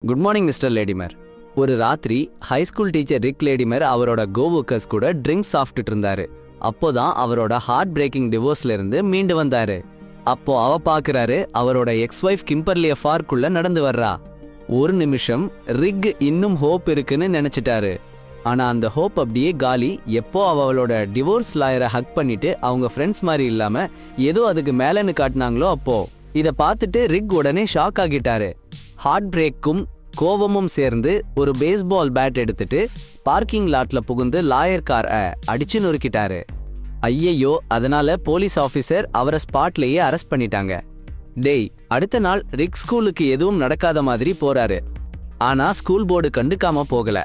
Good morning mister லேடிமர். ஒரு ராத்திரி high school teacher rig லேடிமர் அவரோட கோவர்க்கர்ஸ் கூட ட்ரிங்க்ஸ் சாப்பிட்டுட்டு இருந்தாரு. அப்போதான் அவரோட ஹார்ட் பிரேக்கிங் டிவோர்ஸ்ல இருந்து மீண்டு வந்தாரு. அப்போ அவ பாக்குறாரு அவரோட எக்ஸ் வைஃப் கிம்பர்லிய ஃபார்க்குள்ள நடந்து வர்றா. ஒரு நிமிஷம் ரிக் இன்னும் ஹோப் இருக்குன்னு நினைச்சிட்டாரு. ஆனா அந்த ஹோப் அப்படியே காலி. எப்போ அவளோட டிவோர்ஸ் லாயரை ஹக் பண்ணிட்டு அவங்க ஃப்ரெண்ட்ஸ் மாதிரி இல்லாம ஏதோ அதுக்கு மேலன்னு காட்டினாங்களோ அப்போ இதை பார்த்துட்டு ரிக் உடனே ஷாக் ஆகிட்டாரு. ஹார்ட் பிரேக்கும் கோவமும் சேர்ந்து ஒரு பேஸ்பால் பேட் எடுத்துட்டு பார்க்கிங் லாட்ல புகுந்து லாயர் காரை அடிச்சு நொறுக்கிட்டாரு. ஐயையோ, அதனால போலீஸ் ஆபீசர் அவரை ஸ்பாட்லயே அரெஸ்ட் பண்ணிட்டாங்க. டேய், அடுத்த நாள் ரிக் ஸ்கூலுக்கு எதுவும் நடக்காத மாதிரி போறாரு. ஆனா ஸ்கூல் போர்டு கண்டுக்காம போகல.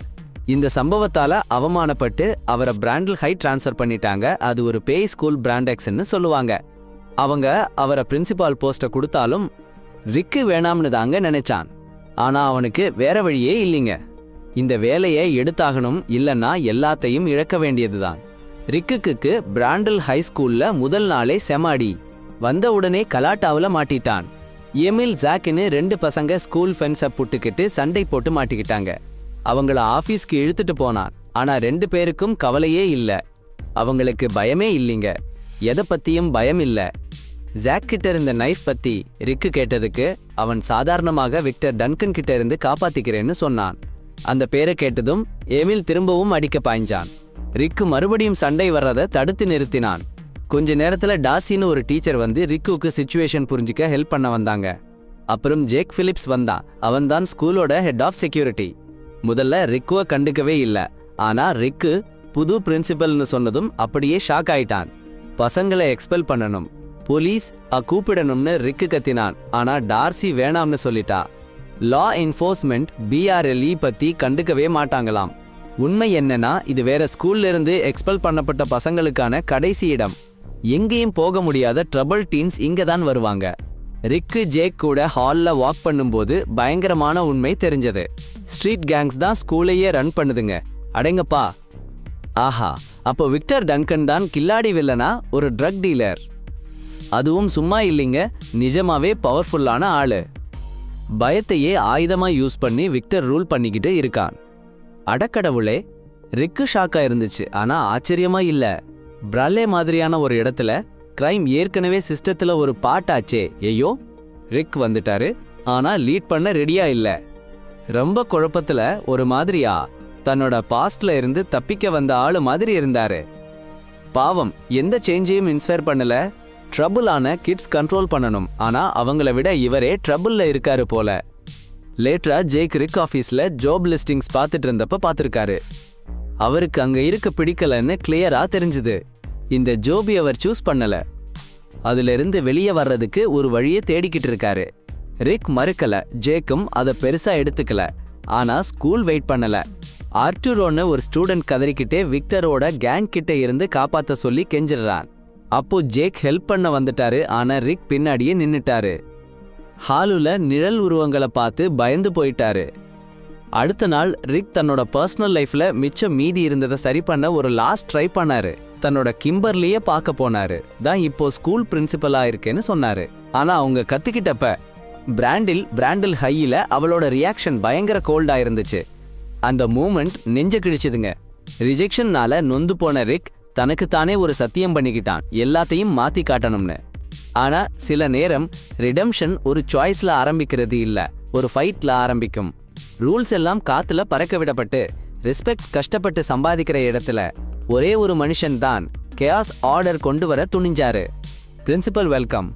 இந்த சம்பவத்தால அவமானப்பட்டு அவரை பிராண்டில் ஹை டிரான்ஸ்ஃபர் பண்ணிட்டாங்க. அது ஒரு பேய் ஸ்கூல் பிராண்டெக்ஸ்ன்னு சொல்லுவாங்க. அவங்க அவரை பிரின்சிபால் போஸ்ட கொடுத்தாலும் ரிக்கு வேணாம்னு தாங்க நினைச்சான். ஆனா அவனுக்கு வேற வழியே இல்லைங்க. இந்த வேலையை எடுத்தாகணும், இல்லைன்னா எல்லாத்தையும் இழக்க வேண்டியதுதான். ரிக்குக்கு பிராண்டில் ஹை ஸ்கூல்ல முதல் நாளே செமாடி. வந்த உடனே கலாட்டாவில் மாட்டிட்டான். எமில் ஜாக்குன்னு 2 பசங்க ஸ்கூல் ஃபென்ஸை புட்டுக்கிட்டு சண்டை போட்டு மாட்டிக்கிட்டாங்க. அவங்கள ஆபீஸ்க்கு இழுத்துட்டு போனான். ஆனா 2 பேருக்கும் கவலையே இல்லை. அவங்களுக்கு பயமே இல்லைங்க. எதை பத்தியும் பயம் இல்லை. ஜாக் கிட்ட இருந்த நைஃப் பத்தி ரிக்கு கேட்டதுக்கு அவன் சாதாரணமாக விக்டர் டன்கன் கிட்ட இருந்து காப்பாத்திக்கிறேன்னு சொன்னான். அந்த பேரை கேட்டதும் எமில் திரும்பவும் அடிக்க பாய்ஞ்சான். ரிக்கு மறுபடியும் சண்டை வர்றதை தடுத்து நிறுத்தினான். கொஞ்ச நேரத்துல டார்சின்னு ஒரு டீச்சர் வந்து ரிக்குக்கு சிச்சுவேஷன் புரிஞ்சுக்க ஹெல்ப் பண்ண வந்தாங்க. அப்புறம் ஜேக் பிலிப்ஸ் வந்தான். அவன் தான் ஸ்கூலோட ஹெட் ஆஃப் செக்யூரிட்டி. முதல்ல ரிக்குவை கண்டுக்கவே இல்லை. ஆனா ரிக்கு புது பிரின்சிபல்னு சொன்னதும் அப்படியே ஷாக் ஆயிட்டான். பசங்களை எக்ஸ்பெல் பண்ணணும், போலீஸ் கூப்பிடணும்னு ரிக்கு கத்தினான். ஆனா டார்சி வேணாம்னு சொல்லிட்டா. லா என்ஃபோர்ஸ்மெண்ட் BRLE பத்தி கண்டுக்கவே மாட்டாங்களாம். உண்மை என்னன்னா இது வேற ஸ்கூல்ல இருந்து எக்ஸ்பெல் பண்ணப்பட்ட பசங்களுக்கான கடைசி இடம். எங்கேயும் போக முடியாத ட்ரபிள் டீன்ஸ் இங்க தான் வருவாங்க. ரிக்கு ஜேக் கூட ஹால்ல வாக் பண்ணும்போது பயங்கரமான உண்மை தெரிஞ்சது. ஸ்ட்ரீட் கேங்ஸ் தான் ஸ்கூலையே ரன் பண்ணுதுங்க. அடங்கப்பா. ஆஹா, அப்போ விக்டர் டன்கன் தான் கில்லாடி வில்லனா, ஒரு ட்ரக் டீலர். அதுவும் சும்மா இல்லைங்க, நிஜமாவே பவர்ஃபுல்லான ஆளு. பயத்தையே ஆயுதமா யூஸ் பண்ணி விக்டர் ரூல் பண்ணிக்கிட்டு இருக்கான். அடக்கடவுளே, ரிக்கு ஷாக்கா இருந்துச்சு. ஆனா ஆச்சரியமா இல்ல. பிரல்லே மாதிரியான ஒரு இடத்துல கிரைம் ஏற்கனவே சிஸ்டத்துல ஒரு பாட்டாச்சே. ஐயோ, ரிக் வந்துட்டாரு. ஆனா லீட் பண்ண ரெடியா இல்ல. ரொம்ப குழப்பத்துல ஒரு மாதிரியா தன்னோட பாஸ்ட்ல இருந்து தப்பிக்க வந்த ஆளு மாதிரி இருந்தாரு. பாவம், எந்த சேஞ்சையும் இன்ஸ்பயர் பண்ணல. ட்ரபுளான கிட்ஸ் கண்ட்ரோல் பண்ணணும். ஆனா அவங்கள விட இவரே ட்ரபுள்ல இருக்காரு போல. லேட்டரா ஜேக் ரிக் ஆபீஸ்ல ஜாப் லிஸ்டிங்ஸ் பார்த்துட்டு இருந்தப்ப பார்த்திருக்காரு. அவருக்கு அங்க இருக்க பிடிக்கலன்னு கிளியரா தெரிஞ்சுது. இந்த ஜோபி அவர் சூஸ் பண்ணல. அதுல இருந்து வெளியே வர்றதுக்கு ஒரு வழியை தேடிக்கிட்டு இருக்காரு. ரிக் மறுக்கல, ஜேக்கும் அதை பெருசா எடுத்துக்கல. ஆனா ஸ்கூல் வெயிட் பண்ணல. ஆர்டூரோன்னு ஒரு ஸ்டூடெண்ட் கதறிக்கிட்டே விக்டரோட கேங் கிட்ட இருந்து காப்பாத்த சொல்லி கெஞ்சிடுறான். அப்போ ஜேக் ஹெல்ப் பண்ண வந்துட்டாரு. ஆனா ரிக் பின்னாடியே நின்னுட்டாரு. ஹாலுல நிழல் உருவங்களை பார்த்து பயந்து போயிட்டாரு. அடுத்த நாள் ரிக் தன்னோட பர்சனல் லைஃப்ல மிச்சம் மீதி இருந்ததை சரி பண்ண ஒரு லாஸ்ட் ட்ரை பண்ணாரு. தன்னோட கிம்பர்லியே பார்க்க போனாரு. தான் இப்போ ஸ்கூல் பிரின்சிபலா இருக்கேன்னு சொன்னாரு. ஆனா அவங்க கத்துக்கிட்டப்ப பிராண்டில் ஹையில அவளோட ரியாக்ஷன் பயங்கர கோல்டா இருந்துச்சு. அந்த மூமெண்ட் நெஞ்ச கிழிச்சுதுங்க. ரிஜெக்ஷன்னால நொந்து போன ரிக் தனக்குத்தானே ஒரு சத்தியம் பண்ணிக்கிட்டான், எல்லாத்தையும் மாத்தி காட்டணும்னு. ஆனா சில நேரம் ரிடம்ஷன் ஒரு சாய்ஸ்ல ஆரம்பிக்கிறது இல்ல, ஒரு ஃபைட்ல ஆரம்பிக்கும். ரூல்ஸ் எல்லாம் காத்துல பறக்க விடப்பட்டு ரெஸ்பெக்ட் கஷ்டப்பட்டு சம்பாதிக்கிற இடத்துல ஒரே ஒரு மனுஷன் தான் கேஸ் ஆர்டர் கொண்டு வர துணிஞ்சாரு. Principal welcome.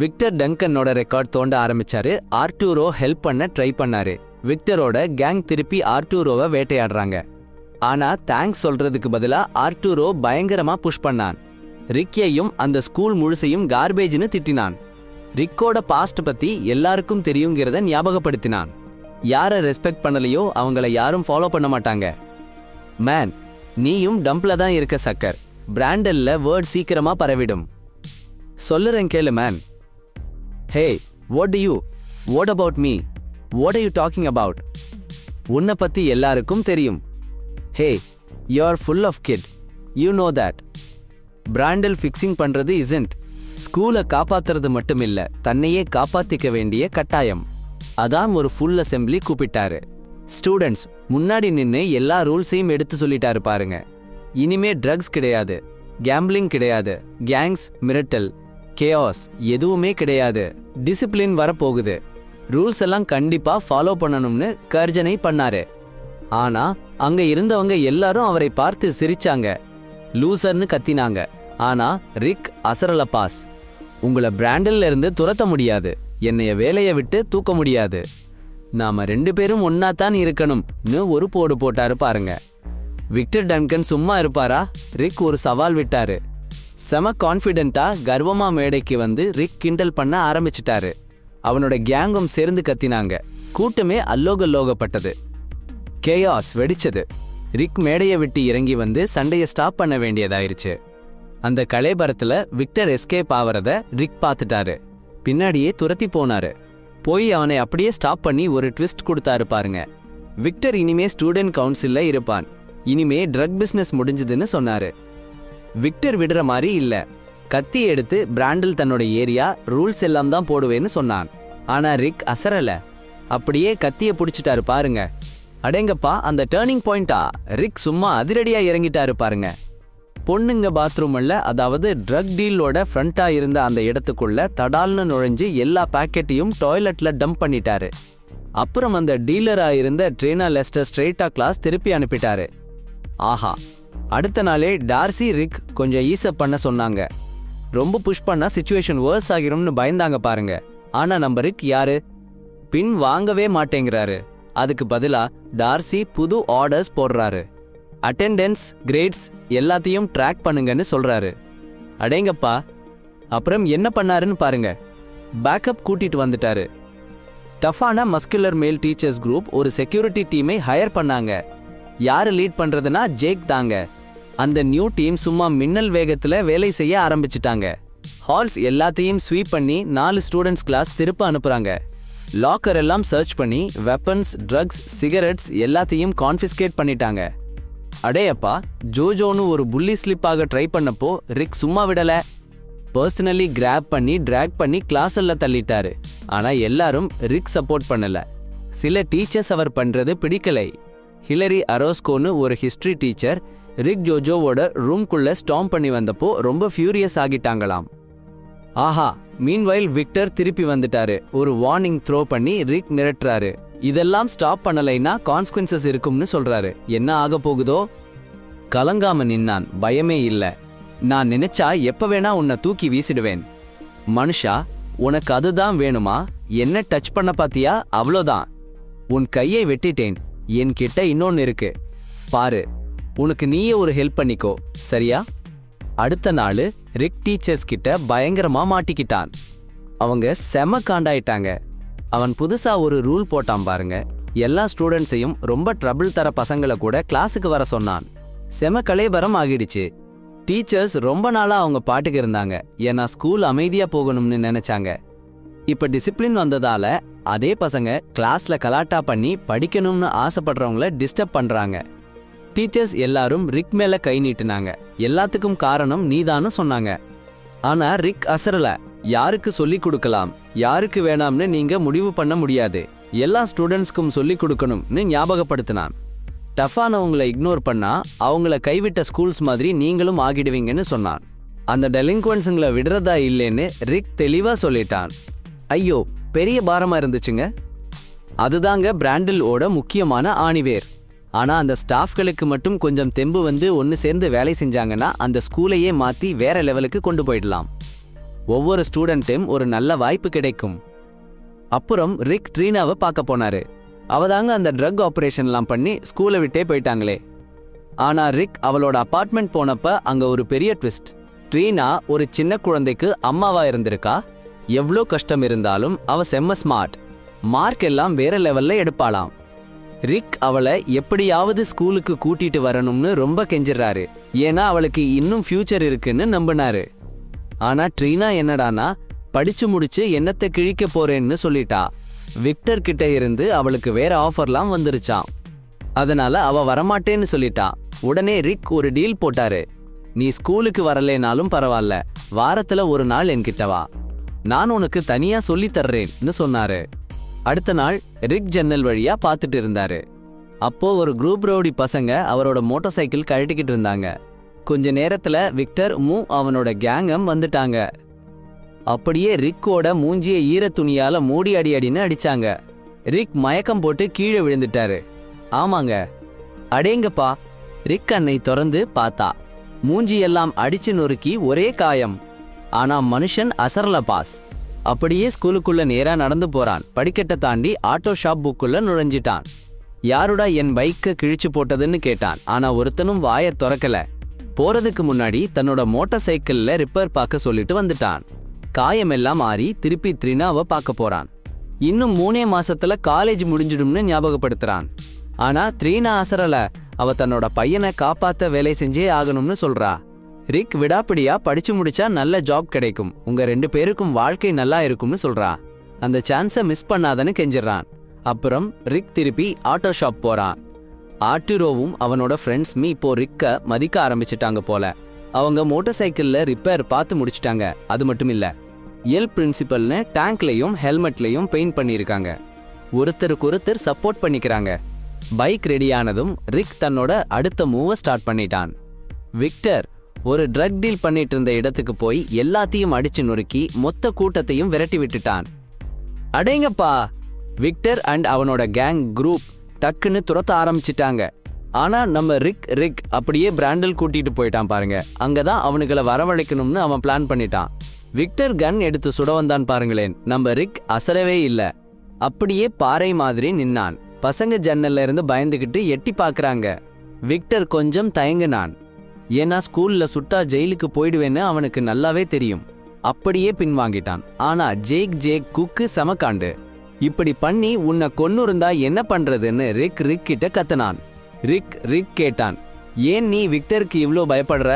விக்டர் டன்கனோட ரெக்கார்ட் தோண்ட ஆரம்பிச்சாரு. ஆர்டூரோ ஹெல்ப் பண்ண ட்ரை பண்ணாரு. விக்டரோட கேங் திருப்பி ஆர்டூரோவை வேட்டையாடுறாங்க. ஆனா தேங்க்ஸ் சொல்றதுக்கு பதிலா ஆர்டூரோ பயங்கரமா புஷ் பண்ணான். ரிக்கையும் அந்த ஸ்கூல் முழுசையும் கார்பேஜ்னு திட்டினான். ரிக்கோட பாஸ்ட் பத்தி எல்லாருக்கும் தெரியுங்கிறத ஞாபகப்படுத்தினான். யாரை ரெஸ்பெக்ட் பண்ணலையோ அவங்கள யாரும் ஃபாலோ பண்ண மாட்டாங்க. மேன், நீயும் டம்ப்ல தான் இருக்க சக்கர். பிராண்டல்ல வேர்ட் சீக்கிரமா பரவிடும். சொல்லுறேன் கேளு man. Hey, what about me? What are you talking about? உன்னை பத்தி எல்லாருக்கும் தெரியும். Hey, you are full of kid. You know that. பிராண்டில் ஃபிக்ஸிங் பண்றது இசன்ட். ஸ்கூலை காப்பாத்துறது மட்டும் இல்ல, தன்னையே காப்பாத்திக்க வேண்டிய கட்டாயம். அதான் ஒரு ஃபுல் அசெம்பிளி கூப்பிட்டாரு. ஸ்டூடெண்ட்ஸ் முன்னாடி நின்று எல்லா ரூல்ஸையும் எடுத்து சொல்லிட்டாரு பாருங்க. இனிமே ட்ரக்ஸ் கிடையாது, கேம்பிளிங் கிடையாது, கேங்ஸ், மிரட்டல், கேஆஸ் எதுவுமே கிடையாது. டிசிப்ளின் வரப்போகுது. ரூல்ஸ் எல்லாம் கண்டிப்பா ஃபாலோ பண்ணணும்னு கர்ஜனை பண்ணாரு. ஆனா அங்க இருந்தவங்க எல்லாரும் அவரை பார்த்து சிரிச்சாங்க, லூசர்னு கத்தினாங்க. ஆனா ரிக் அசரல பாஸ். உங்களை பிராண்டில் இருந்து துரத்த முடியாது, என்னைய வேலையை விட்டு தூக்க முடியாது, நாம 2 பேரும் ஒன்னாத்தான் இருக்கணும்னு ஒரு போடு போட்டாரு பாருங்க. விக்டர் டன்கன் சும்மா இருப்பாரா? ரிக் ஒரு சவால் விட்டாரு. செம கான்ஃபிடென்ட்டா கர்வமா மேடைக்கு வந்து ரிக் கிண்டல் பண்ண ஆரம்பிச்சிட்டாரு. அவனோட கேங்கும் சேர்ந்து கத்தினாங்க. கூட்டமே அல்லோகல்லோகப்பட்டது. கேயாஸ் வெடிச்சது. ரிக் மேடையை விட்டு இறங்கி வந்து சண்டையை ஸ்டாப் பண்ண வேண்டியதாயிருச்சு. அந்த கலைபரத்துல விக்டர் எஸ்கேப் ஆவறத ரிக் பார்த்துட்டாரு. பின்னாடியே துரத்தி போனாரு. போய் அவனை அப்படியே ஸ்டாப் பண்ணி ஒரு ட்விஸ்ட் கொடுத்தாரு பாருங்க. விக்டர் இனிமே ஸ்டூடெண்ட் கவுன்சில்ல இருப்பான், இனிமே ட்ரக் பிசினஸ் முடிஞ்சதுன்னு சொன்னாரு. விக்டர் விடுற மாதிரி இல்ல. கத்தி எடுத்து பிராண்டில் தன்னோட ஏரியா ரூல்ஸ் எல்லாம் தான் போடுவேன்னு சொன்னான். ஆனா ரிக் அசரல. அப்படியே கத்திய பிடிச்சிட்டாரு பாருங்க. அடேங்கப்பா, அந்த டேர்னிங் பாயிண்டா? ரிக் சும்மா அதிரடியா இறங்கிட்டாரு பாருங்க. பொண்ணுங்க பாத்ரூம்ல, அதாவது ட்ரக் டீலோட ஃப்ரண்டா இருந்த அந்த இடத்துக்குள்ள தடால்னு நுழைஞ்சு எல்லா பாக்கெட்டையும் டாய்லெட்ல டம்ப் பண்ணிட்டாரு. அப்புறம் அந்த டீலரா இருந்த ட்ரீனா லெஸ்டர் ஸ்ட்ரெயிட்டா கிளாஸ் திருப்பி அனுப்பிட்டாரு. ஆஹா, அடுத்த நாளே டார்சி ரிக் கொஞ்சம் ஈஸப் பண்ண சொன்னாங்க. ரொம்ப புஷ் பண்ணா சிச்சுவேஷன் வேர்ஸ் ஆகிரும்னு பயந்தாங்க பாருங்க. ஆனா நம்ம ரிக் யாரு? பின் வாங்கவே மாட்டேங்கிறாரு. அதுக்கு பதிலா டார்சி புது ஆர்டர்ஸ் போடுறாரு. அட்டெண்டன்ஸ், கிரேட்ஸ் எல்லாத்தையும் ட்ராக் பண்ணுங்கன்னு சொல்றாரு. அடேங்கப்பா, அப்புறம் என்ன பண்ணாருன்னு பாருங்க. பேக்கப் கூட்டிட்டு வந்துட்டாரு. டஃபான மஸ்குலர் மேல் டீச்சர்ஸ் குரூப் ஒரு செக்யூரிட்டி டீமை ஹையர் பண்ணாங்க. யாரு லீட் பண்றதுன்னா ஜேக் தாங்க. அந்த நியூ டீம் சும்மா மின்னல் வேகத்துல வேலை செய்ய ஆரம்பிச்சிட்டாங்க. ஹால்ஸ் எல்லாத்தையும் ஸ்வீப் பண்ணி 4 ஸ்டூடெண்ட்ஸ் கிளாஸ் திருப்ப அனுப்புறாங்க. லாக்கர் எல்லாம் சர்ச் பண்ணி வெப்பன்ஸ், ட்ரக்ஸ், சிகரெட்ஸ் எல்லாத்தையும் கான்ஃபிஸ்கேட் பண்ணிட்டாங்க. அடேயப்பா, ஜோஜோன்னு ஒரு புள்ளி ஸ்லிப் ஆக ட்ரை பண்ணப்போ ரிக் சும்மா விடல. பர்சனலி கிராப் பண்ணி ட்ராக் பண்ணி கிளாஸ்ல தள்ளிட்டாரு. ஆனா எல்லாரும் ரிக் சப்போர்ட் பண்ணல. சில டீச்சர்ஸ் அவர் பண்றது பிடிக்கலை. ஹிலரி அரோஸ்கோன்னு ஒரு ஹிஸ்டரி டீச்சர் ரிக் ஜோஜோவோட ரூம்குள்ள ஸ்டாம் பண்ணி வந்தப்போ ரொம்ப ஃபியூரியஸ் ஆகிட்டாங்களாம். ஆஹா, மீன்வைல் விக்டர் திருப்பி வந்துட்டாரு. ஒரு வார்னிங் த்ரோ பண்ணி ரிக் மிரட்டுறாரு. இதெல்லாம் ஸ்டாப் பண்ணலைன்னா கான்சிக்வன்சஸ் இருக்கும்னு சொல்றாரு. என்ன ஆக போகுதோ? கலங்காம நின்னான், பயமே இல்ல. நான் நினைச்சா எப்ப வேணா உன்னை தூக்கி வீசிடுவேன். மனுஷா, உனக்கு அதுதான் வேணுமா? என்ன டச் பண்ண பாத்தியா? அவ்வளோதான். உன் கையை வெட்டிட்டேன். என்கிட்ட இன்னொன்னு இருக்கு பாரு. உனக்கு நீயே ஒரு ஹெல்ப் பண்ணிக்கோ, சரியா? அடுத்த நாள் ரிக் டீச்சர்ஸ் கிட்ட பயங்கரமா மாட்டிக்கிட்டான். அவங்க செம காண்டாயிட்டாங்க. அவன் புதுசா ஒரு ரூல் போட்டான் பாருங்க. எல்லா ஸ்டூடெண்ட்ஸையும் ரொம்ப ட்ரபிள் தர பசங்களை கூட கிளாஸுக்கு வர சொன்னான். செம கலைபரம் ஆகிடுச்சு. டீச்சர்ஸ் ரொம்ப நாளா அவங்க பாட்டுக்கு இருந்தாங்க. ஏன்னா ஸ்கூல் அமைதியா போகணும்னு நினைச்சாங்க. இப்ப டிசிப்ளின் வந்ததால அதே பசங்க கிளாஸ்ல கலாட்டா பண்ணி படிக்கணும்னு ஆசைப்படுறவங்கள டிஸ்டர்ப் பண்றாங்க. டீச்சர்ஸ் எல்லாரும் ரிக் மேல கை நீட்டினாங்க. எல்லாத்துக்கும் காரணம் நீதான்னு சொன்னாங்க. ஆனா ரிக் அசரல. யாருக்கு சொல்லி கொடுக்கலாம், யாருக்கு வேணாம்னு நீங்க முடிவு பண்ண முடியாது. எல்லா ஸ்டூடெண்ட்ஸ்க்கும் சொல்லி கொடுக்கணும்னு ஞாபகப்படுத்தினான். டஃபானவங்களை இக்னோர் பண்ணா அவங்கள கைவிட்ட ஸ்கூல்ஸ் மாதிரி நீங்களும் ஆகிடுவீங்கன்னு சொன்னான். அந்த டெலிங்குவன்ஸுங்களை விடுறதா இல்லைன்னு ரிக் தெளிவா சொல்லிட்டான். ஐயோ, பெரிய பாரமா இருந்துச்சுங்க. அதுதாங்க பிராண்டில் ஓட முக்கியமான ஆணிவேர். ஆனா அந்த ஸ்டாஃப்களுக்கு மட்டும் கொஞ்சம் தெம்பு வந்து ஒன்று சேர்ந்து வேலை செஞ்சாங்கன்னா அந்த ஸ்கூலையே மாற்றி வேற லெவலுக்கு கொண்டு போயிடலாம். ஒவ்வொரு ஸ்டூடெண்ட்டும் ஒரு நல்ல வாய்ப்பு கிடைக்கும். அப்புறம் ரிக் ட்ரீனாவை பார்க்க போனாரு. அவதாங்க அந்த ட்ரக் ஆப்ரேஷன்லாம் பண்ணி ஸ்கூலை விட்டே போயிட்டாங்களே. ஆனா ரிக் அவளோட அப்பார்ட்மெண்ட் போனப்ப அங்க ஒரு பெரிய ட்விஸ்ட். ட்ரீனா ஒரு சின்ன குழந்தைக்கு அம்மாவா இருந்திருக்கா. எவ்வளோ கஷ்டம் இருந்தாலும் அவ செம்ம ஸ்மார்ட். மார்க் எல்லாம் வேற லெவல்ல எடுப்பாளாம். ரிக் அவளை எப்படியாவது ஸ்கூலுக்கு கூட்டிட்டு வரணும்னு ரொம்ப கெஞ்சிறாரு. ஏன்னா அவளுக்கு இன்னும் ஃபியூச்சர் இருக்குன்னு நம்பினாரு. ஆனா ட்ரீனா என்னடானா, படிச்சு முடிச்சு என்னத்தை கிழிக்க போறேன்னு சொல்லிட்டா. விக்டர் கிட்ட இருந்து அவளுக்கு வேற ஆஃபர்லாம் வந்துருச்சான். அதனால அவ வரமாட்டேன்னு சொல்லிட்டா. உடனே ரிக் ஒரு டீல் போட்டாரு. நீ ஸ்கூலுக்கு வரலேனாலும் பரவாயில்ல, வாரத்துல ஒரு நாள் என்கிட்ட வா, நான் உனக்கு தனியா சொல்லி தர்றேன்னு சொன்னாரு. அடுத்த நாள் ரிக் ஜன்னல் வழியா பார்த்துட்டு இருந்தாரு. அப்போ ஒரு குரூப் ரவுடி பசங்க அவரோட மோட்டார் சைக்கிள் கழட்டிக்கிட்டு இருந்தாங்க. கொஞ்ச நேரத்துல விக்டர் அவனோட கேங்கம் வந்துட்டாங்க. அப்படியே ரிக்கோட மூஞ்சிய ஈர துணியால மூடி அடின்னு அடிச்சாங்க. ரிக் மயக்கம் போட்டு கீழே விழுந்துட்டாரு. ஆமாங்க. அடேங்கப்பா. ரிக் கண்ணை திறந்து பார்த்தா மூஞ்சியெல்லாம் அடிச்சு நொறுக்கி ஒரே காயம். ஆனா மனுஷன் அசரல பாஸ். அப்படியே ஸ்கூலுக்குள்ள நேரா நடந்து போறான். படிக்கட்டை தாண்டி ஆட்டோ ஷாப் புக்குள்ள நுழைஞ்சிட்டான். யாருடா என் பைக்கை கிழிச்சு போட்டதுன்னு கேட்டான். ஆனா ஒருத்தனும் வாயை திறக்கல. போறதுக்கு முன்னாடி தன்னோட மோட்டார் சைக்கிள்ல ரிப்பேர் பார்க்க சொல்லிட்டு வந்துட்டான். காயமெல்லாம் ஆறி திருப்பி த்ரினாவை பார்க்க போறான். இன்னும் 3 மாசத்துல காலேஜ் முடிஞ்சிடும்னு ஞாபகப்படுத்துறான். ஆனா த்ரீனா அசரல. அவ தன்னோட பையனை காப்பாத்த வேலை செஞ்சே ஆகணும்னு சொல்றா. ரிக் விடாப்பிடியா படிச்சு முடிச்சா நல்ல ஜாப் கிடைக்கும், உங்க 2 பேருக்கும் வாழ்க்கை நல்லா இருக்கும்னு சொல்றா. அந்த சான்ஸை மிஸ் பண்ணாதன்னு கெஞ்சிடறான். அப்புறம் ரிக் திருப்பி ஆட்டோ ஷாப் போறான். ஆர்டிரோவும் அவனோட ஃப்ரெண்ட்ஸ்மி இப்போ ரிக்க மதிக்க ஆரம்பிச்சிட்டாங்க போல. அவங்க மோட்டார் சைக்கிள்ல ரிப்பேர் பார்த்து முடிச்சிட்டாங்க. அது மட்டும் இல்ல, எல் பிரின்சிபல்னு டேங்க்லையும் ஹெல்மெட்லையும் பெயிண்ட் பண்ணியிருக்காங்க. ஒருத்தருக்கு ஒருத்தர் சப்போர்ட் பண்ணிக்கிறாங்க. பைக் ரெடியானதும் ரிக் தன்னோட அடுத்த மூவை ஸ்டார்ட் பண்ணிட்டான். விக்டர் ஒரு ட்ரக் டீல் பண்ணிட்டு இருந்த இடத்துக்கு போய் எல்லாத்தையும் அடிச்சு நொறுக்கி மொத்த கூட்டத்தையும் விரட்டி விட்டுட்டான். அடேங்கப்பா. விக்டர் அண்ட் அவனோட கேங் குரூப் டக்குன்னு துரத்த ஆரம்பிச்சிட்டாங்க. ஆனா நம்ம ரிக் அப்படியே பிராண்டல் கூட்டிட்டு போயிட்டான் பாருங்க. அங்கதான் அவனுங்களை வரவழைக்கணும்னு அவன் பிளான் பண்ணிட்டான். விக்டர் கன் எடுத்து சுட வந்தான் பாருங்களேன். நம்ம ரிக் அசரவே இல்லை. அப்படியே பாறை மாதிரி நின்னான். பசங்க ஜன்னல்ல இருந்து பயந்துகிட்டு எட்டி பாக்குறாங்க. விக்டர் கொஞ்சம் தயங்கினான். ஏன்னா ஸ்கூல்ல சுட்டா ஜெயிலுக்கு போயிடுவேன்னு அவனுக்கு நல்லாவே தெரியும். அப்படியே பின்வாங்கிட்டான். ஆனா ஜேக் குக்கு சமக்காண்டு. இப்படி பண்ணி உன்னை கொன்னு இருந்தா என்ன பண்றதுன்னு ரிக் கிட்ட கத்தனான். ரிக் கேட்டான், ஏன் நீ விக்டருக்கு இவ்ளோ பயப்படுற?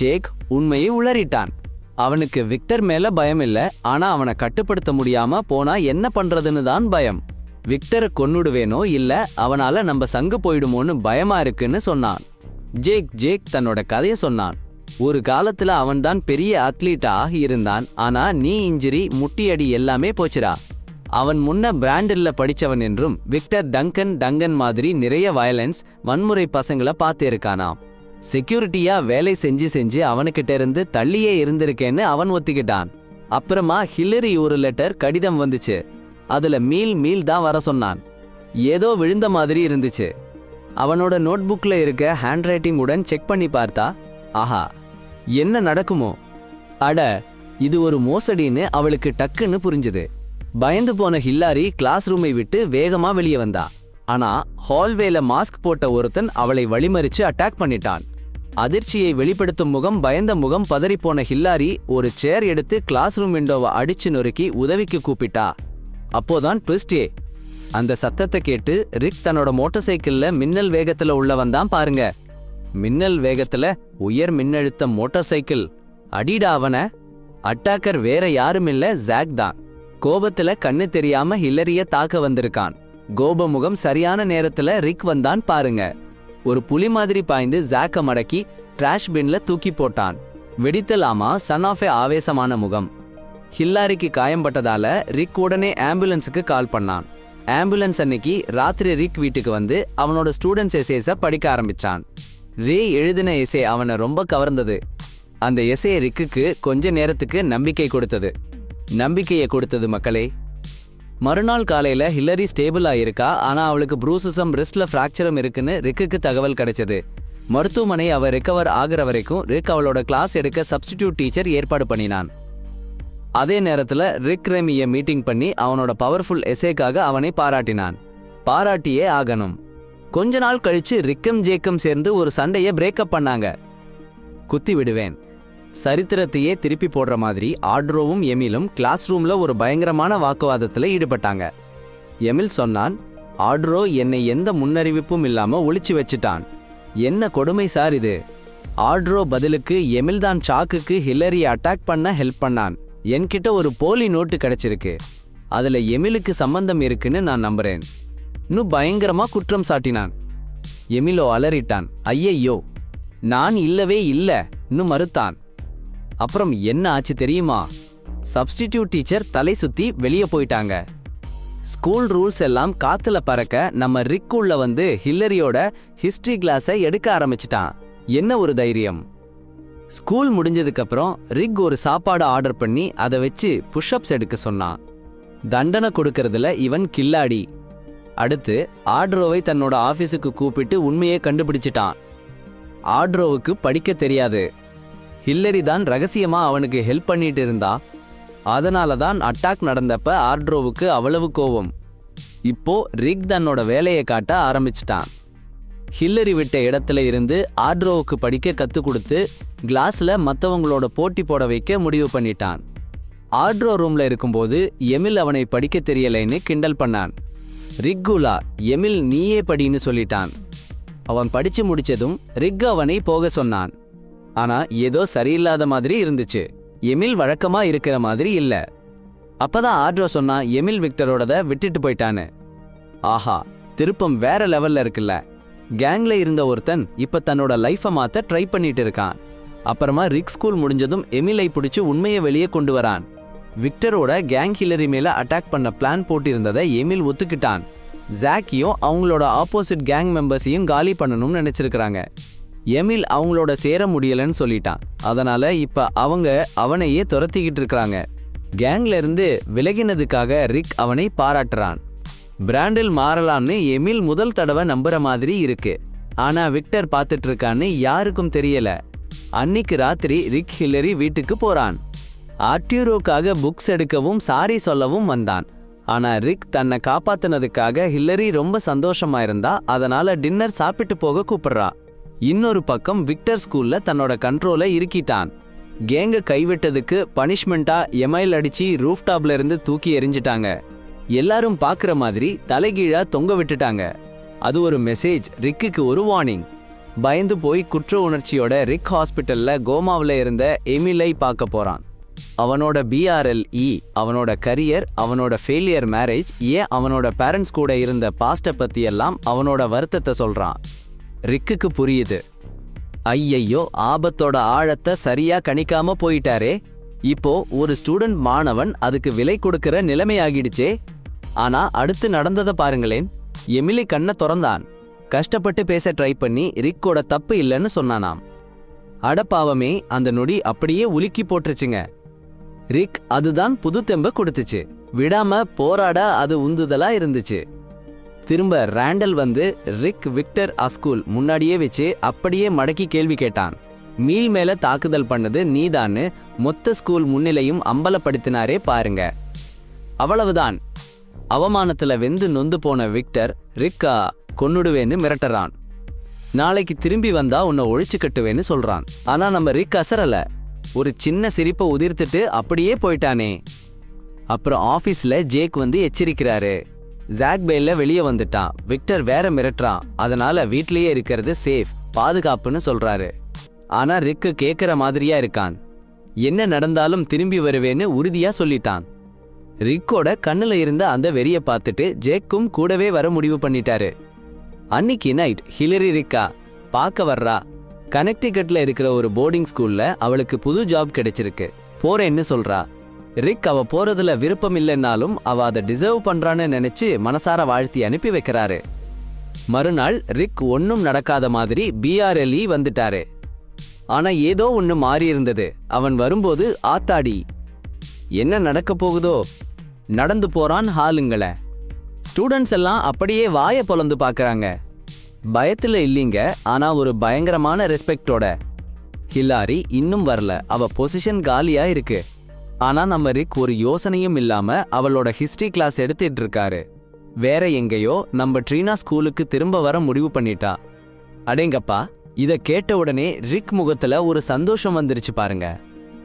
ஜேக் உண்மையை உளறிட்டான். அவனுக்கு விக்டர் மேல பயம் இல்ல, ஆனா அவனை கட்டுப்படுத்த முடியாம போனா என்ன பண்றதுன்னு தான் பயம். விக்டரை கொன்னுடுவேனோ இல்ல அவனால நம்ம சங்கு போயிடுமோன்னு பயமா இருக்குன்னு சொன்னான். ஜேக் தன்னோட கதையை சொன்னான். ஒரு காலத்துல அவன்தான் பெரிய அத்லீட்டா இருந்தான். ஆனா நீ இன்ஜுரி முட்டியடி எல்லாமே போச்சுடா. அவன் முன்ன பிராண்டில்ல படிச்சவன் என்றும் விக்டர் டங்கன் மாதிரி நிறைய வயலன்ஸ் வன்முறை பசங்களை பார்த்து இருக்கானாம். செக்யூரிட்டியா வேலை செஞ்சு அவனுக்கிட்ட இருந்து தள்ளியே இருந்திருக்கேன்னு அவன் ஒத்துக்கிட்டான். அப்புறமா ஹில்லரி ஒரு லெட்டர் கடிதம் வந்துச்சு. அதுல மீல் தான் வர சொன்னான். ஏதோ விழுந்த மாதிரி இருந்துச்சு. அவனோட நோட்புக்ல இருக்க ஹேண்ட் ரைட்டிங் உடன் செக் பண்ணி பார்த்தா, ஆஹா என்ன நடக்குமோ. அட இது ஒரு மோசடின்னு அவளுக்கு டக்குன்னு புரிஞ்சுது. பயந்து போன ஹில்லாரி கிளாஸ் ரூமை விட்டு வேகமா வெளியே வந்தா. ஆனா ஹால்வேல மாஸ்க் போட்ட ஒருத்தன் அவளை வழிமறிச்சு அட்டாக் பண்ணிட்டான். அதிர்ச்சியை வெளிப்படுத்தும் முகம், பயந்த முகம் பதறிப்போன ஹில்லாரி ஒரு சேர் எடுத்து கிளாஸ் ரூம் விண்டோவை அடிச்சு நொறுக்கி உதவிக்கு கூப்பிட்டா. அப்போதான் ட்விஸ்டே. அந்த சத்தத்தை கேட்டு ரிக் தன்னோட மோட்டார் சைக்கிள்ல மின்னல் வேகத்துல உள்ள வந்தான் பாருங்க. மின்னல் வேகத்துல உயர் மின்னழுத்த மோட்டார் சைக்கிள். அடிடா அவன. அட்டாக்கர் வேற யாரும் இல்ல, ஜாக் தான். கோபத்துல கண்ணு தெரியாம ஹில்லரிய தாக்க வந்திருக்கான். கோபமுகம் சரியான நேரத்துல ரிக் வந்தான் பாருங்க. ஒரு புலி மாதிரி பாய்ந்து ஜாக்க மடக்கி டிராஷ் பின்ல தூக்கி போட்டான். வெடித்தலாமா சன் ஆஃப் ஏ ஆவேசமான முகம். ஹில்லாரிக்கு காயம்பட்டதால ரிக் உடனே ஆம்புலன்ஸுக்கு கால் பண்ணான். ஆம்புலன்ஸ் அன்னைக்கு ராத்திரி ரிக் வீட்டுக்கு வந்து அவனோட ஸ்டூடெண்ட்ஸ் எசேஸை படிக்க ஆரம்பிச்சான். ரே எழுதின எசே அவனை ரொம்ப கவர்ந்தது. அந்த எசே ரிக்குக்கு கொஞ்ச நேரத்துக்கு நம்பிக்கையை கொடுத்தது மக்களே. மறுநாள் காலையில ஹில்லரி ஸ்டேபிளா இருக்கா. ஆனா அவளுக்கு ப்ரூசஸும் ரிஸ்ட்ல ஃப்ராக்சரும் இருக்குன்னு ரிக்குக்கு தகவல் கிடைச்சது. மருத்துவமனை அவ ரிகவர் ஆகிற வரைக்கும் ரிக் அவளோட கிளாஸ் எடுக்க சப்ஸ்டிடியூட் டீச்சர் ஏற்பாடு பண்ணினான். அதே நேரத்துல ரிக் ரெமிய மீட்டிங் பண்ணி அவனோட பவர்ஃபுல் எசேக்காக அவனை பாராட்டியே ஆகணும். கொஞ்ச நாள் கழிச்சு ரிக்கும் ஜேக்கும் சேர்ந்து ஒரு சண்டையை பிரேக்கப் பண்ணாங்க. குத்தி விடுவேன். சரித்திரத்தையே திருப்பி போடுற மாதிரி ஆர்ட்ரோவும் எமிலும் கிளாஸ் ரூம்ல ஒரு பயங்கரமான வாக்குவாதத்துல ஈடுபட்டாங்க. எமில் சொன்னான், ஆர்ட்ரோ என்னை எந்த முன்னறிவிப்பும் இல்லாம ஒளிச்சு வச்சுட்டான். என்ன கொடுமை சார் இது. ஆர்ட்ரோ பதிலுக்கு எமில் தான் சாக்குக்கு ஹில்லரியை அட்டாக் பண்ண ஹெல்ப் பண்ணான். என்கிட்ட ஒரு போலி நோட்டு கிடைச்சிருக்கு. அதுல எமிலுக்கு சம்பந்தம் இருக்குன்னு நான் நம்புறேன். இன்னும் பயங்கரமா குற்றம் சாட்டினான். எமிலோ அலறிட்டான். ஐயையோ, நான் இல்லவே இல்ல இன்னும் மறுத்தான். அப்புறம் என்ன ஆச்சு தெரியுமா? சப்ஸ்டிடியூட் டீச்சர் தலை சுத்தி வெளியே போயிட்டாங்க. ஸ்கூல் ரூல்ஸ் எல்லாம் காத்துல பறக்க நம்ம ரிக் உள்ள வந்து ஹில்லரியோட ஹிஸ்டரி கிளாஸை எடுக்க ஆரம்பிச்சிட்டான். என்ன ஒரு தைரியம்! ஸ்கூல் முடிஞ்சதுக்கு அப்புறம் ரிக் ஒரு சாப்பாடு ஆர்டர் பண்ணி அதை வச்சு புஷ்அப்ஸ் எடுக்க சொன்னான். தண்டனை கொடுக்கறதுல இவன் கில்லாடி. அடுத்து ஆட்ரோவை தன்னோட ஆபீஸுக்கு கூப்பிட்டு உண்மையை கண்டுபிடிச்சிட்டான். ஆட்ரோவுக்கு படிக்க தெரியாது. ஹில்லரி தான் ரகசியமா அவனுக்கு ஹெல்ப் பண்ணிட்டு இருந்தா. அதனால தான் அட்டாக் நடந்தப்ப ஆட்ரோவுக்கு அவ்வளவு கோவம். இப்போ ரிக் தன்னோட வேலையை காட்ட ஆரம்பிச்சிட்டான். ஹில்லரி விட்ட இடத்துல இருந்து ஆட்ரோவுக்கு படிக்க கற்றுக் கொடுத்து கிளாஸ்ல மற்றவங்களோட போட்டி போட வைக்க முடிவு பண்ணிட்டான். ஆட்ரோ ரூம்ல இருக்கும்போது எமில் அவனை படிக்க தெரியலைன்னு கிண்டல் பண்ணான். ரிக்குலா எமில் நீயே படின்னு சொல்லிட்டான். அவன் படிச்சு முடிச்சதும் ரிக் அவனை போக சொன்னான். ஆனா ஏதோ சரியில்லாத மாதிரி இருந்துச்சு. எமில் வழக்கமா இருக்கிற மாதிரி இல்ல. அப்பதான் ஆட்ரோ சொன்னா எமில் விக்டரோடத விட்டுட்டு போயிட்டான்னு. ஆஹா, திருப்பம் வேற லெவல்ல இருக்குல்ல. கேங்ல இருந்த ஒருத்தன் இப்ப தன்னோட லைஃபை மாத்த ட்ரை பண்ணிட்டு இருக்கான். அப்புறமா ரிக் ஸ்கூல் முடிஞ்சதும் எமிலை பிடிச்சு உண்மையை வெளியே கொண்டு வரான். விக்டரோட கேங் ஹில்லரி மேல அட்டாக் பண்ண பிளான் போட்டிருந்ததை எமில் ஒத்துக்கிட்டான். ஜாக்கியும் அவங்களோட ஆப்போசிட் கேங் மெம்பர்ஸையும் காலி பண்ணணும்னு நினைச்சிருக்கிறாங்க. எமில் அவங்களோட சேர முடியலன்னு சொல்லிட்டான். அதனால இப்ப அவங்க அவனையே துரத்திக்கிட்டு இருக்கிறாங்க. கேங்ல இருந்து விலகினதுக்காக ரிக் அவனை பாராட்டுறான். பிராண்டில் மாறலான்னு எமில் முதல் தடவை நம்புற மாதிரி இருக்கு. ஆனா விக்டர் பார்த்துட்டு இருக்கான்னு யாருக்கும் தெரியல. அன்னிக்கு ராத்திரி ரிக் ஹில்லரி வீட்டுக்கு போறான். ஆர்டியூரோக்காக புக்ஸ் எடுக்கவும் சாரி சொல்லவும் வந்தான். ஆனா ரிக் தன்னை காப்பாத்தினதுக்காக ஹில்லரி ரொம்ப சந்தோஷமா இருந்தா. அதனால டின்னர் சாப்பிட்டு போக கூப்பிடுறா. இன்னொரு பக்கம் விக்டர் ஸ்கூல்ல தன்னோட கண்ட்ரோலை இறுக்கிட்டான். கேங்க கைவிட்டதுக்கு பனிஷ்மெண்டா எமைல் அடிச்சு ரூஃப்டாப்ல இருந்து தூக்கி எறிஞ்சிட்டாங்க. எல்லாரும் பாக்குற மாதிரி தலைகீழா தொங்க விட்டுட்டாங்க. அது ஒரு மெசேஜ், ரிக்குக்கு ஒரு வார்னிங். பயந்து போய் குற்ற உணர்ச்சியோட ரிக் ஹாஸ்பிட்டல்ல கோமாவில் இருந்த எமிலை பார்க்க போறான். அவனோட பிஆர்எல்இ, அவனோட கரியர், அவனோட ஃபெயிலியர் மேரேஜ், ஏன் அவனோட பேரண்ட்ஸ் கூட இருந்த பாஸ்ட பத்தி எல்லாம் அவனோட வருத்தத்தை சொல்றான். ரிக்குக்கு புரியுது. ஐயையோ, ஆபத்தோட ஆழத்தை சரியா கணிக்காம போயிட்டாரே. இப்போ ஒரு ஸ்டூடெண்ட் மாணவன் அதுக்கு விலை கொடுக்கிற நிலைமையாகிடுச்சே. ஆனா அடுத்து நடந்ததை பாருங்களேன். எமிலி கண்ணை திறந்தான். கஷ்டப்பட்டு பேச ட்ரை பண்ணி ரிக்கோட தப்பு இல்லைன்னு சொன்னானாம். அடப்பாவமே, அந்த நொடி அப்படியே உலுக்கி போட்டுருச்சுங்க. ரிக் அதுதான் புது தெம்ப கொடுத்துச்சு. விடாம போராட அது உந்துதலா இருந்துச்சு. திரும்ப ரேண்டல் வந்து ரிக் விக்டர் ஸ்கூல் முன்னாடியே வச்சு அப்படியே மடக்கி கேள்வி கேட்டான். மீல் மேல தாக்குதல் பண்ணது நீதான்னு மொத்த ஸ்கூல் முன்னிலையும் அம்பலப்படுத்தினாரே பாருங்க. அவ்வளவுதான். அவமானத்துல வெந்து நொந்து போன விக்டர் ரிக்கா கொன்னுடுவேன்னு மிரட்டுறான். நாளைக்கு திரும்பி வந்தா உன்னை ஒழிச்சு கட்டுவேன்னு சொல்றான். ஆனா நம்ம ரிக் அசரல. ஒரு சின்ன சிரிப்பை உதிர்த்துட்டு அப்படியே போயிட்டானே. அப்புறம் ஆபீஸ்ல ஜேக் வந்து எச்சரிக்கிறாரு. ஜாக் பெயில்ல வெளியே வந்துட்டான். விக்டர் வேற மிரட்டுறான். அதனால வீட்லயே இருக்கிறது சேஃப், பாதுகாப்புன்னு சொல்றாரு. ஆனா ரிக்கு கேட்கிற மாதிரியா இருக்கான். என்ன நடந்தாலும் திரும்பி வருவேன்னு உறுதியா சொல்லிட்டான். ரிக்கோட கண்ணுல இருந்த அந்த வெறிய பார்த்துட்டு ஜேக்கும் கூடவே வர முடிவு பண்ணிட்டாரு. அன்னிக்கு நைட் ஹில்லரி ரிக்கா பார்க்க வர்றா. கனெக்டிகட்ல இருக்கிற ஒரு போர்டிங் ஸ்கூல்ல அவளுக்கு புது ஜாப் கிடைச்சிருக்கு. போறேன்னு சொல்றா. ரிக் அவ போறதுல விருப்பம் இல்லைன்னாலும் அவ அதை டிசர்வ் பண்றான்னு நினைச்சு மனசார வாழ்த்தி அனுப்பி வைக்கிறாரு. மறுநாள் ரிக் ஒன்னும் நடக்காத மாதிரி பிஆர்எல்இ வந்துட்டாரு. ஆனா ஏதோ ஒன்னு மாறி இருந்தது. அவன் வரும்போது ஆத்தாடி, என்ன நடக்க போகுதோ. நடந்து போறான் ஹாலுங்கள. ஸ்டூடெண்ட்ஸ் எல்லாம் அப்படியே வாய பொலந்து பாக்குறாங்க. பயத்துல இல்லீங்க, ஆனா ஒரு பயங்கரமான ரெஸ்பெக்டோட. ஹில்லாரி இன்னும் வரல. அவ பொசிஷன் காலியா இருக்கு. ஆனா நம்ம ரிக் ஒரு யோசனையும் இல்லாம அவளோட ஹிஸ்டரி கிளாஸ் எடுத்துட்டு இருக்காரு. வேற எங்கேயோ நம்ம ட்ரீனா ஸ்கூலுக்கு திரும்ப வர முடிவு பண்ணிட்டா. அடேங்கப்பா, இத கேட்ட உடனே ரிக் முகத்துல ஒரு சந்தோஷம் வந்துருச்சு பாருங்க.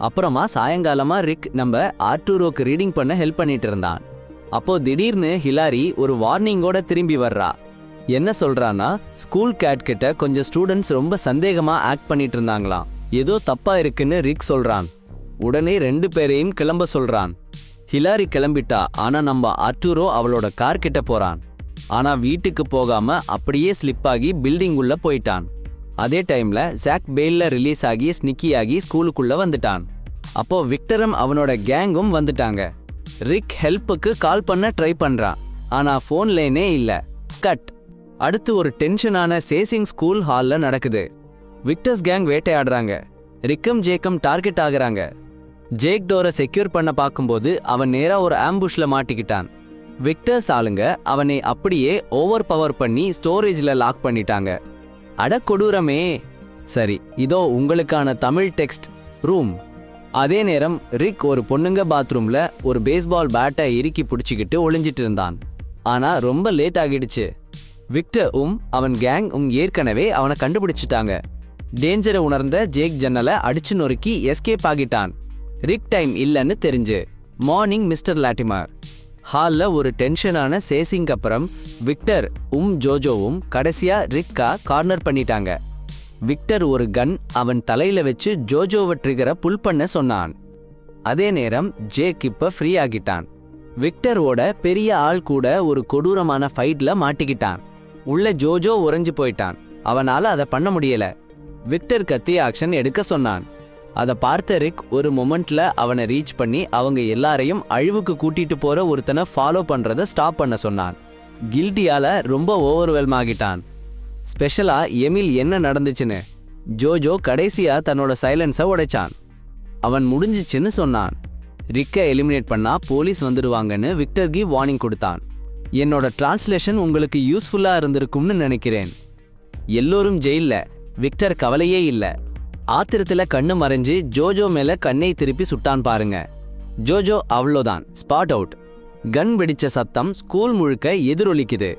அப்புறமா சாயங்காலமா ரிக் நம்ம ஆர்டூரோக்கு ரீடிங் பண்ண ஹெல்ப் பண்ணிட்டு இருந்தான். அப்போ திடீர்னு ஹிலாரி ஒரு வார்னிங்கோட திரும்பி வர்றா. என்ன சொல்றான்னா, ஸ்கூல் கேட் கிட்ட கொஞ்சம் ஸ்டூடெண்ட்ஸ் ரொம்ப சந்தேகமா ஆக்ட் பண்ணிட்டு இருந்தாங்களாம். ஏதோ தப்பா இருக்குன்னு ரிக் சொல்றான். உடனே 2 பேரையும் கிளம்ப சொல்றான். ஹிலாரி கிளம்பிட்டா. ஆனா நம்ம ஆர்டூரோ அவளோட கார் கிட்ட போறான். ஆனா வீட்டுக்கு போகாம அப்படியே ஸ்லிப் ஆகி பில்டிங் உள்ள போயிட்டான். அதே டைம்ல ஜாக் பெயில்ல ரிலீஸ் ஆகி ஸ்னிக்கி ஆகி ஸ்கூலுக்குள்ள வந்துட்டான். அப்போ விக்டரும் அவனோட கேங்கும் வந்துட்டாங்க. ரிக் ஹெல்ப்புக்கு கால் பண்ண ட்ரை பண்றான். ஆனா ஃபோன் லைனே இல்ல. கட். அடுத்து ஒரு டென்ஷனான சேசிங் ஸ்கூல் ஹால்ல நடக்குது. விக்டர்ஸ் கேங் வேட்டையாடுறாங்க. ரிக்கும் ஜேக்கும் டார்கெட் ஆகுறாங்க. ஜேக் டோரை செக்யூர் பண்ண பார்க்கும்போது அவன் நேரா ஒரு ஆம்புஷ்ல மாட்டிக்கிட்டான். விக்டர்ஸ் ஆளுங்க அவனை அப்படியே ஓவர் பவர் பண்ணி ஸ்டோரேஜ்ல லாக் பண்ணிட்டாங்க. அட கொடூரமே. சரி, இதோ உங்களுக்கான தமிழ் டெக்ஸ்ட். ரூம். அதே நேரம் ரிக் ஒரு பொண்ணுங்க பாத்ரூம்ல ஒரு பேஸ்பால் பேட்டை இறுக்கி பிடிச்சிக்கிட்டு ஒளிஞ்சிட்டு இருந்தான். ஆனா ரொம்ப லேட் ஆகிடுச்சு. விக்டர் அவன் கேங் ஏற்கனவே அவனை கண்டுபிடிச்சிட்டாங்க. டேஞ்சரை உணர்ந்த ஜேக் ஜன்னலை அடிச்சு நொறுக்கி எஸ்கேப் ஆகிட்டான். ரிக் டைம் இல்லைன்னு தெரிஞ்சு. Morning mister Lattimore. ஹால்ல ஒரு டென்ஷனான சேசிங் அப்புறம் விக்டர் ஜோஜோவும் கடைசியா ரிக்கா கார்னர் பண்ணிட்டாங்க. விக்டர் ஒரு கன் அவன் தலையில வச்சு ஜோஜோவை ட்ரிகரை புல் பண்ண சொன்னான். அதே நேரம் ஜேக் இப்ப ஃப்ரீ ஆகிட்டான். விக்டரோட பெரிய ஆள் கூட ஒரு கொடூரமான ஃபைட்ல மாட்டிக்கிட்டான். உள்ள ஜோஜோ உறைஞ்சு போயிட்டான். அவனால அதை பண்ண முடியல. விக்டர் கத்தி ஆக்ஷன் எடுக்க சொன்னான். அதை பார்த்த ரிக் ஒரு மொமெண்ட்ல அவனை ரீச் பண்ணி அவங்க எல்லாரையும் அழிவுக்கு கூட்டிட்டு போற ஒருத்தனை ஃபாலோ பண்றதை ஸ்டாப் பண்ண சொன்னான். கில்டியால ரொம்ப ஓவர்வெல்ம் ஆகிட்டான். ஸ்பெஷலா எமில் என்ன நடந்துச்சுன்னு. ஜோஜோ கடைசியா தன்னோட சைலன்ஸை உடைச்சான். அவன் முடிஞ்சிச்சுன்னு சொன்னான். ரிக்கை எலிமினேட் பண்ணா போலீஸ் வந்துடுவாங்கன்னு விக்டர்கி வார்னிங் கொடுத்தான். என்னோட டிரான்ஸ்லேஷன் உங்களுக்கு யூஸ்ஃபுல்லா இருந்திருக்கும்னு நினைக்கிறேன். எல்லோரும் ஜெயில்ல. விக்டர் கவலையே இல்ல. ஆத்திரத்துல கண்ணு மறைஞ்சு ஜோஜோ மேல கண்ணை திருப்பி சுட்டான் பாருங்க. ஜோஜோ அவ்வளோதான், ஸ்பாட் அவுட். கன் வெடிச்ச சத்தம் ஸ்கூல் முழுக்க எதிரொலிக்குது.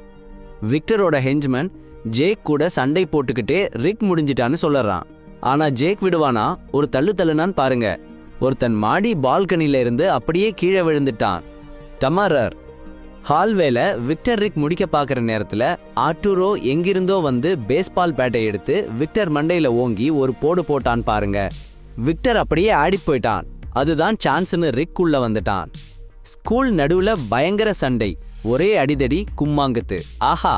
விக்டரோட ஹெஞ்ச்மேன் ஜேக் கூட சண்டை போட்டுக்கிட்டே ரிக் முடிஞ்சிட்டான்னு சொல்லறான். ஆனா ஜேக் விடுவானா? ஒரு தள்ளுனான் பாருங்க. ஒருத்தன் மாடி பால்கனில இருந்து அப்படியே கீழே விழுந்துட்டான். டமாரர். ஹால்வேல விக்டர் ரிக் முடிக்க பார்க்குற நேரத்தில் ஆர்டூரோ எங்கிருந்தோ வந்து பேஸ்பால் பேட்டை எடுத்து விக்டர் மண்டையில் ஓங்கி ஒரு போடு போட்டான் பாருங்க. விக்டர் அப்படியே ஆடி போயிட்டான். அதுதான் சான்ஸ்னு ரிக் உள்ள வந்துட்டான். ஸ்கூல் நடுவில் பயங்கர சண்டை. ஒரே அடிதடி, கும்மாங்கத்து. ஆஹா,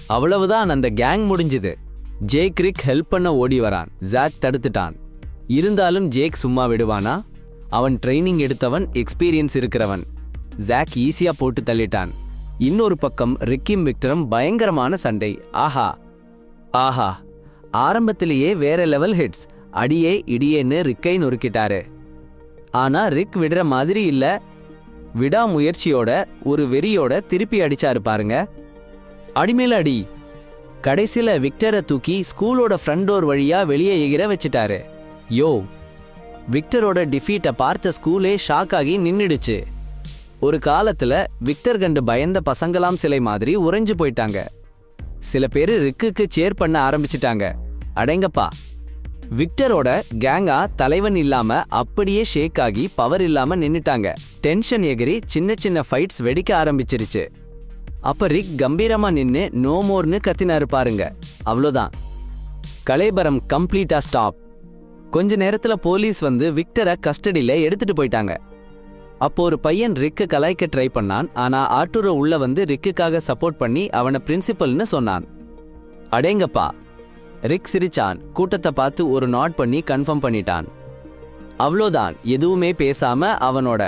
அவ்வளவுதான், அந்த கேங் முடிஞ்சுது. ஜேக் ரிக் ஹெல்ப் பண்ண ஓடி வரான். ஜாக் தடுத்துட்டான். இருந்தாலும் ஜேக் சும்மா விடுவானா? அவன் ட்ரைனிங் எடுத்தவன், எக்ஸ்பீரியன்ஸ் இருக்கிறவன். ஜாக் ஈஸியா போட்டு தள்ளிட்டான். இன்னொரு பக்கம் ரிக்கும் விக்டரும் பயங்கரமான சண்டை. ஆஹா ஆஹா, ஆரம்பத்திலேயே வேற லெவல் ஹிட்ஸ். அடியே இடியேன்னு ரிக்கை நொறுக்கிட்டாரு. ஆனா ரிக் விடுற மாதிரி இல்ல. விடாமுயற்சியோட ஒரு வெறியோட திருப்பி அடிச்சாரு பாருங்க. அடிமேல அடி. கடைசியில விக்டரை தூக்கி ஸ்கூலோட ஃப்ரண்ட் டோர் வழியா வெளியே எகிர வச்சிட்டாரு. யோ. விக்டரோட டிஃபீட்டை பார்த்த ஸ்கூலே ஷாக் ஆகி நின்னுடுச்சு. ஒரு காலத்துல விக்டர் கண்டு பயந்த பசங்களாம் சிலை மாதிரி உறைஞ்சு போயிட்டாங்க. சில பேரு ரிக்குக்கு சேர் பண்ண ஆரம்பிச்சிட்டாங்க. அடேங்கப்பா. விக்டரோட கேங்கா தலைவன் இல்லாம அப்படியே ஷேக் ஆகி பவர் இல்லாம நின்னுட்டாங்க. டென்ஷன் எகிரி சின்ன சின்ன ஃபைட்ஸ் வெடிக்க ஆரம்பிச்சிருச்சு. அப்ப ரிக் கம்பீரமா நின்னு நோ மோர்னு கத்தினாரு பாருங்க. அவ்வளோதான், கலேபரம் கம்ப்ளீட்டா ஸ்டாப். கொஞ்ச நேரத்துல போலீஸ் வந்து விக்டரை கஸ்டடியில எடுத்துட்டு போயிட்டாங்க. அப்போ ஒரு பையன் ரிக்கு கலாய்க்க ட்ரை பண்ணான். ஆனா ஆர்டூரோ உள்ள வந்து ரிக்குக்காக சப்போர்ட் பண்ணி அவனை பிரின்சிபல்னு சொன்னான். அடேங்கப்பா. ரிக் சிரிச்சான். கூட்டத்தை பார்த்து ஒரு நாட் பண்ணி கன்ஃபார்ம் பண்ணிட்டான். அவ்வளோதான், எதுவுமே பேசாம அவனோட